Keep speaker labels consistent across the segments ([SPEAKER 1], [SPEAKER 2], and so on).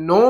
[SPEAKER 1] 9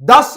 [SPEAKER 1] 10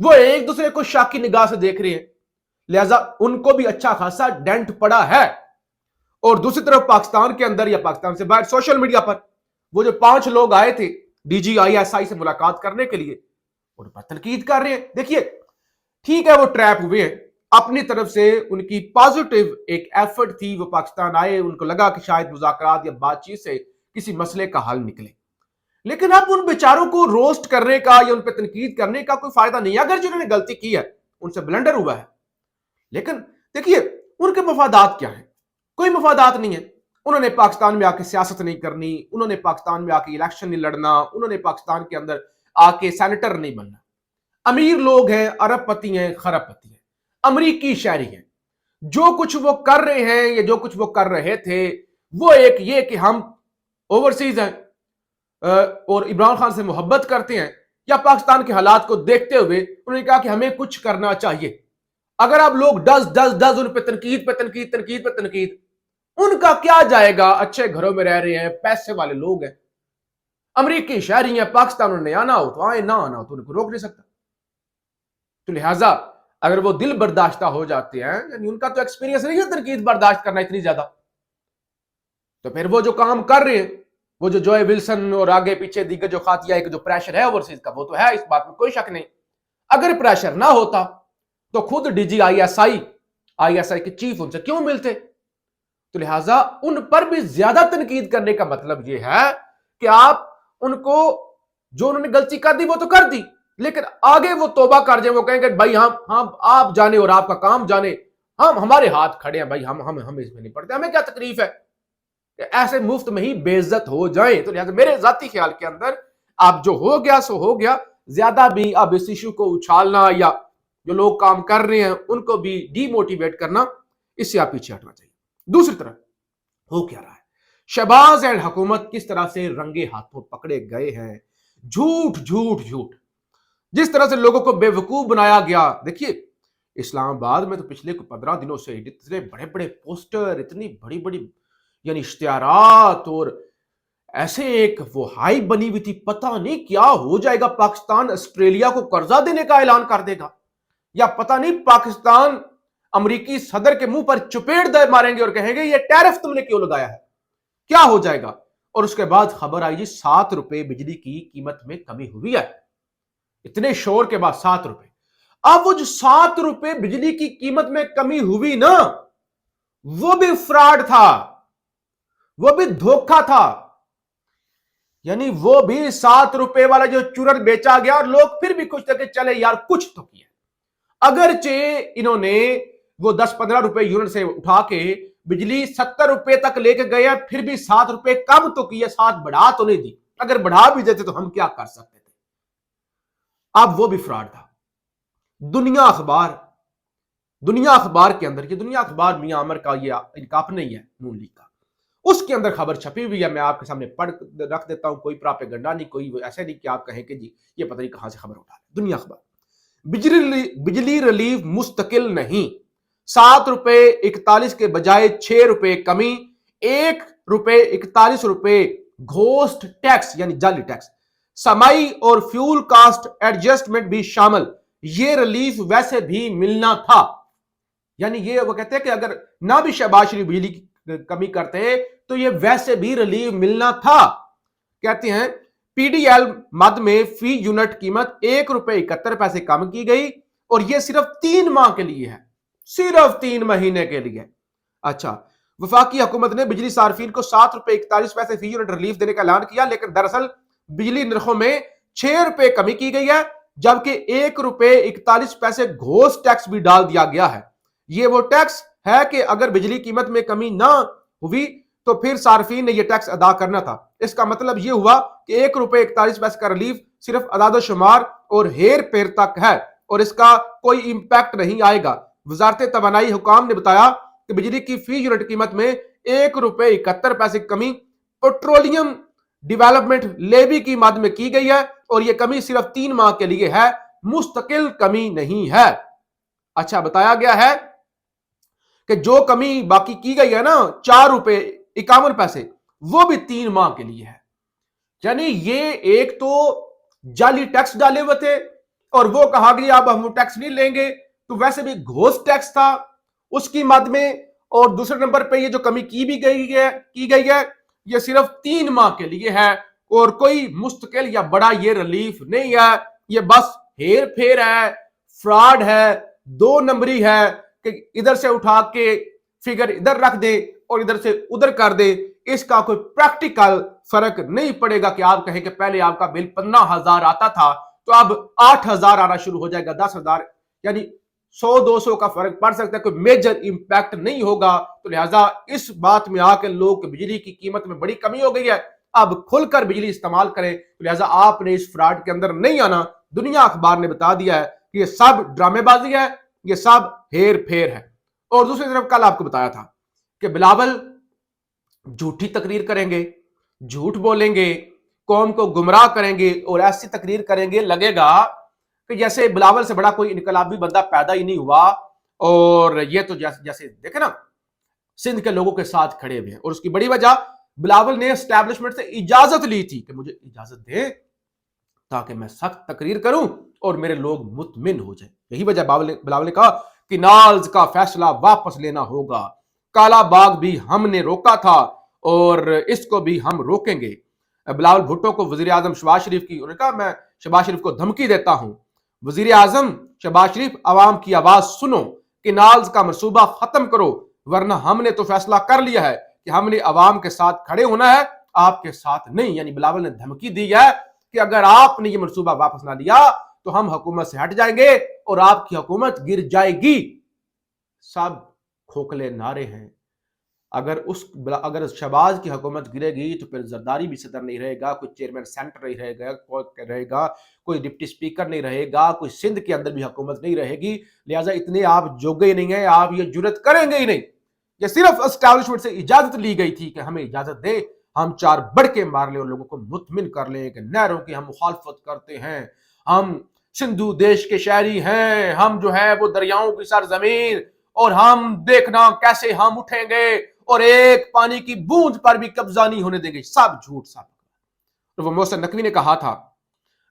[SPEAKER 1] وہ ایک دوسرے کو شاک کی نگاہ سے دیکھ رہے ہیں، لہذا ان کو بھی اچھا خاصا ڈینٹ پڑا ہے۔ اور دوسری طرف پاکستان کے اندر یا پاکستان سے باہر سوشل میڈیا پر وہ جو 5 لوگ آئے تھے D G I S I سے ملاقات کرنے کے لیے، ان پر تنقید کر رہے ہیں۔ دیکھیے ٹھیک ہے وہ ٹریپ ہوئے ہیں، اپنی طرف سے ان کی پازیٹیو ایک ایفرٹ تھی، وہ پاکستان آئے، ان کو لگا کہ شاید مذاکرات یا بات چیت سے کسی مسئلے کا حل نکلے، لیکن اب ان بیچاروں کو روسٹ کرنے کا یا ان پہ تنقید کرنے کا کوئی فائدہ نہیں ہے۔ اگر جنہوں نے غلطی کی ہے ان سے بلنڈر ہوا ہے، لیکن دیکھیے ان کے مفادات کیا ہیں؟ کوئی مفادات نہیں ہے۔ انہوں نے پاکستان میں آ کے سیاست نہیں کرنی، انہوں نے پاکستان میں آ کے الیکشن نہیں لڑنا، انہوں نے پاکستان کے اندر آ کے سینیٹر نہیں بننا۔ امیر لوگ ہیں، ارب پتی ہیں، خرب پتی ہیں، امریکی شہری ہیں، جو کچھ وہ کر رہے ہیں یا جو کچھ وہ کر رہے تھے وہ ایک یہ کہ ہم اوورسیز ہیں اور عمران خان سے محبت کرتے ہیں، یا پاکستان کے حالات کو دیکھتے ہوئے انہوں نے کہا کہ ہمیں کچھ کرنا چاہیے۔ اگر آپ لوگ ڈز ان پہ تنقید تنقید، ان کا کیا جائے گا؟ اچھے گھروں میں رہ رہے ہیں، پیسے والے لوگ ہیں، امریکی شہری ہیں، پاکستان انہوں نے آنا ہو تو آئے، نہ آنا ہو تو ان کو روک نہیں سکتا۔ تو لہٰذا اگر وہ دل برداشتہ ہو جاتے ہیں، یعنی ان کا تو ایکسپیرینس نہیں ہے تنقید برداشت کرنا اتنی زیادہ، تو پھر وہ جو کام کر رہے ہیں، وہ جو جوائے ولسن اور آگے پیچھے دیگر جو خاتیہ ایک جو پریشر ہے اوورسیز کا، وہ تو ہے، اس بات میں کوئی شک نہیں۔ اگر پریشر نہ ہوتا تو خود D G I S I کے چیف ان سے کیوں ملتے؟ تو لہٰذا ان پر بھی زیادہ تنقید کرنے کا مطلب یہ ہے کہ آپ ان کو جو انہوں نے غلطی کر دی وہ تو کر دی، لیکن آگے وہ توبہ کر جائیں، وہ کہیں گے بھائی ہم آپ جانے اور آپ کا کام جانے، ہمارے ہاتھ کھڑے ہیں بھائی، ہم اس میں نہیں پڑتے، ہمیں کیا تکلیف ہے کہ ایسے مفت میں ہی بے عزت ہو جائیں۔ تو لہٰذا میرے ذاتی خیال کے اندر آپ جو ہو گیا سو ہو گیا، زیادہ بھی اب اس ایشو کو اچھالنا یا جو لوگ کام کر رہے ہیں ان کو بھی ڈی موٹیویٹ کرنا، اس سے آپ پیچھے ہٹنا چاہیے۔ دوسری طرف ہو کیا رہا ہے؟ شہباز اینڈ حکومت کس طرح سے رنگے ہاتھوں پکڑے گئے ہیں، جھوٹ جھوٹ جھوٹ، جس طرح سے لوگوں کو بے وقوف بنایا گیا۔ دیکھیے اسلام آباد میں تو پچھلے 15 دنوں سے اتنے بڑے بڑے پوسٹر، اتنی بڑی بڑی یعنی اشتہارات، اور ایسے ایک وہ ہائی بنی ہوئی تھی، پتہ نہیں کیا ہو جائے گا، پاکستان آسٹریلیا کو قرضہ دینے کا اعلان کر دے گا، یا پتہ نہیں پاکستان امریکی صدر کے منہ پر چپیڑ دے ماریں گے اور کہیں گے یہ ٹیرف تم نے کیوں لگایا ہے، کیا ہو جائے گا۔ اور اس کے بعد خبر آئی جی 7 روپے بجلی کی قیمت میں کمی ہوئی ہے، اتنے شور کے بعد 7 روپے۔ اب وہ جو 7 روپے بجلی کی قیمت میں کمی ہوئی نا، وہ بھی فراڈ تھا، وہ بھی دھوکہ تھا، یعنی وہ بھی 7 روپے والا جو چورن بیچا گیا، اور لوگ پھر بھی خوش تھے کہ چلے یار کچھ تو کیا۔ اگرچہ انہوں نے وہ 10-15 روپے یونٹ سے اٹھا کے بجلی 70 روپے تک لے کے گئے، پھر بھی 7 روپے کم تو کیا، 7 بڑھا تو نہیں دی، اگر بڑھا بھی دیتے تو ہم کیا کر سکتے تھے۔ اب وہ بھی فراڈ تھا۔ دنیا اخبار کے اندر، یہ دنیا اخبار میاں عامر کا، یہ ان کا اپنا ہی ہے نون لیگ کا، اس کے اندر خبر چھپی ہوئی ہے، میں آپ کے سامنے پڑھ رکھ دیتا ہوں، کوئی پراپیگنڈا نہیں، کوئی ایسے نہیں کہ آپ کہیں کہ جی یہ پتہ نہیں کہاں سے خبر اٹھا ہے۔ دنیا اخبار، بجلی ریلیف مستقل نہیں، 7 روپے 41 کے بجائے 6 روپے کمی، 1 روپے 41 روپے گھوسٹ ٹیکس یعنی جعلی ٹیکس، سمائی اور فیول کاسٹ ایڈجسٹمنٹ بھی شامل، یہ ریلیف ویسے بھی ملنا تھا۔ یعنی یہ وہ کہتے ہیں کہ اگر نہ بھی شہباز شریف بجلی کی کمی کرتے تو یہ ویسے بھی ریلیف ملنا تھا۔ کہتے ہیں پی ڈی ایل مد میں فی یونٹ قیمت 1 روپے 71 پیسے کم کی گئی، اور یہ صرف 3 ماہ کے لیے ہے، صرف 3 مہینے کے لیے۔ اچھا، وفاقی حکومت نے بجلی صارفین کو 7 روپے 41 پیسے فی یونٹ ریلیف دینے کا اعلان کیا، لیکن دراصل بجلی نرخوں میں 6 روپے کمی کی گئی ہے، جبکہ 1 روپے 41 پیسے گھوس ٹیکس بھی ڈال دیا گیا ہے۔ یہ وہ ٹیکس ہے کہ اگر بجلی قیمت میں کمی نہ ہوئی تو پھر صارفین نے یہ ٹیکس ادا کرنا تھا۔ اس کا مطلب یہ ہوا کہ 1 روپے 41 پیسے کا ریلیف صرف اعداد و شمار اور ہیر پھیر تک ہے، اور اس کا کوئی امپیکٹ نہیں آئے گا۔ وزارت توانائی حکام نے بتایا کہ بجلی کی فی یونٹ قیمت میں 1 روپے 71 پیسے کمی پیٹرولیم ڈیولپمنٹ لیوی کی مد میں کی گئی ہے، اور یہ کمی صرف 3 ماہ کے لیے ہے، مستقل کمی نہیں ہے۔ اچھا، بتایا گیا ہے کہ جو کمی باقی کی گئی ہے نا 4 روپے 51 پیسے، وہ بھی 3 ماہ کے لیے ہے۔ یعنی یہ ایک تو جعلی ٹیکس ڈالے ہوئے تھے، اور وہ کہا کہ اب ہم ٹیکس نہیں لیں گے، تو ویسے بھی گھوس ٹیکس تھا اس کی مد میں. اور دوسرے نمبر پہ یہ جو کمی کی گئی ہے یہ صرف 3 ماہ کے لیے ہے اور کوئی مستقل یا بڑا یہ ریلیف نہیں ہے. یہ بس ہیر پھیر ہے، فراڈ ہے، 2 نمبری ہے کہ ادھر سے اٹھا کے فگر ادھر رکھ دے اور ادھر سے ادھر کر دے. اس کا کوئی پریکٹیکل فرق نہیں پڑے گا کہ آپ کہیں کہ پہلے آپ کا بل 15,000 آتا تھا تو اب 8,000 آنا شروع ہو جائے گا، 10,000، یعنی 100-200 کا فرق پڑ سکتا ہے، کوئی میجر امپیکٹ نہیں ہوگا. تو لہٰذا اس بات میں آ کے لوگ بجلی کی قیمت میں بڑی کمی ہو گئی ہے، اب کھل کر بجلی استعمال کریں. تو لہٰذا آپ نے اس فراڈ کے اندر نہیں آنا. دنیا اخبار نے بتا دیا ہے کہ یہ سب ڈرامے بازی ہے، یہ سب ہیر پھیر ہے. اور دوسری طرف کل آپ کو بتایا تھا کہ بلاول جھوٹی تقریر کریں گے، جھوٹ بولیں گے، قوم کو گمراہ کریں گے اور ایسی تقریر کریں گے لگے گا کہ جیسے بلاول سے بڑا کوئی انقلابی بندہ پیدا ہی نہیں ہوا. اور یہ تو جیسے دیکھیں نا سندھ کے لوگوں کے ساتھ کھڑے ہوئے ہیں. اور اس کی بڑی وجہ بلاول نے اسٹیبلشمنٹ سے اجازت لی تھی کہ مجھے اجازت دے تاکہ میں سخت تقریر کروں اور میرے لوگ مطمئن ہو جائیں. یہی وجہ بلاول نے کہا کہ نالز کا فیصلہ واپس لینا ہوگا، کالا باغ بھی ہم نے روکا تھا اور اس کو بھی ہم روکیں گے. بلاول بھٹو کو وزیر اعظم شہباز شریف کی، انہوں نے کہا میں شہباز شریف کو دھمکی دیتا ہوں، وزیر اعظم شہباز شریف عوام کی آواز سنو، کنالز کا منصوبہ ختم کرو، ورنہ ہم نے تو فیصلہ کر لیا ہے کہ ہم نے عوام کے ساتھ کھڑے ہونا ہے، آپ کے ساتھ نہیں. یعنی بلاول نے دھمکی دی ہے کہ اگر آپ نے یہ منصوبہ واپس نہ لیا تو ہم حکومت سے ہٹ جائیں گے اور آپ کی حکومت گر جائے گی. سب کھوکھلے نعرے ہیں. اگر شہباز کی حکومت گرے گی تو پھر زرداری بھی صدر نہیں رہے گا، کوئی چیئرمین سینٹر نہیں رہے گا، کوئی ڈپٹی سپیکر نہیں رہے گا، کوئی سندھ کے اندر بھی حکومت نہیں رہے گی. لہٰذا اتنے آپ جوگے نہیں ہیں، آپ یہ جرت کریں گے ہی نہیں. یہ صرف اسٹیبلشمنٹ سے اجازت لی گئی تھی کہ ہمیں اجازت دے ہم 4 بڑھ کے مار لیں اور لوگوں کو مطمئن کر لیں کہ نہروں کی ہم مخالفت کرتے ہیں، ہم سندھو دیش کے شہری ہیں، ہم جو ہے وہ دریاؤں کی سرزمین، اور ہم دیکھنا کیسے ہم اٹھیں گے اور ایک پانی کی بوند پر بھی قبضہ نہیں ہونے دیں گے. سب جھوٹ سب. وہ محسن نقوی نے کہا تھا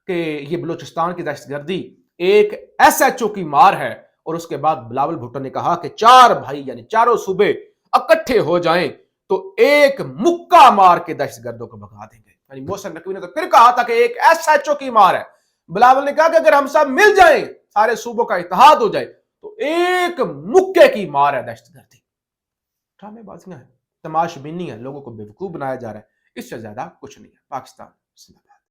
[SPEAKER 1] کہ یہ بلوچستان کی دہشت گردی ایک ایس ایچ او کی مار ہے. اور اس کے بعد بلاول بھٹو نے کہا کہ 4 بھائی یعنی چاروں صوبے اکٹھے ہو جائیں تو ایک مکہ مار کے دہشت گردوں کو بھگا دیں گے. یعنی محسن نقوی نے تو پھر کہا تھا کہ ایک ایس ایچ او کی مار ہے. بلاول نے کہا کہ اگر ہم سب مل جائیں، سارے صوبوں کا اتحاد ہو جائے تو ایک مکے کی مار ہے دہشت گردی. ڈرامے بازیاں ہیں، تماش بینی ہے، لوگوں کو بیوقوف بنایا جا رہا ہے. اس سے زیادہ کچھ نہیں ہے. پاکستان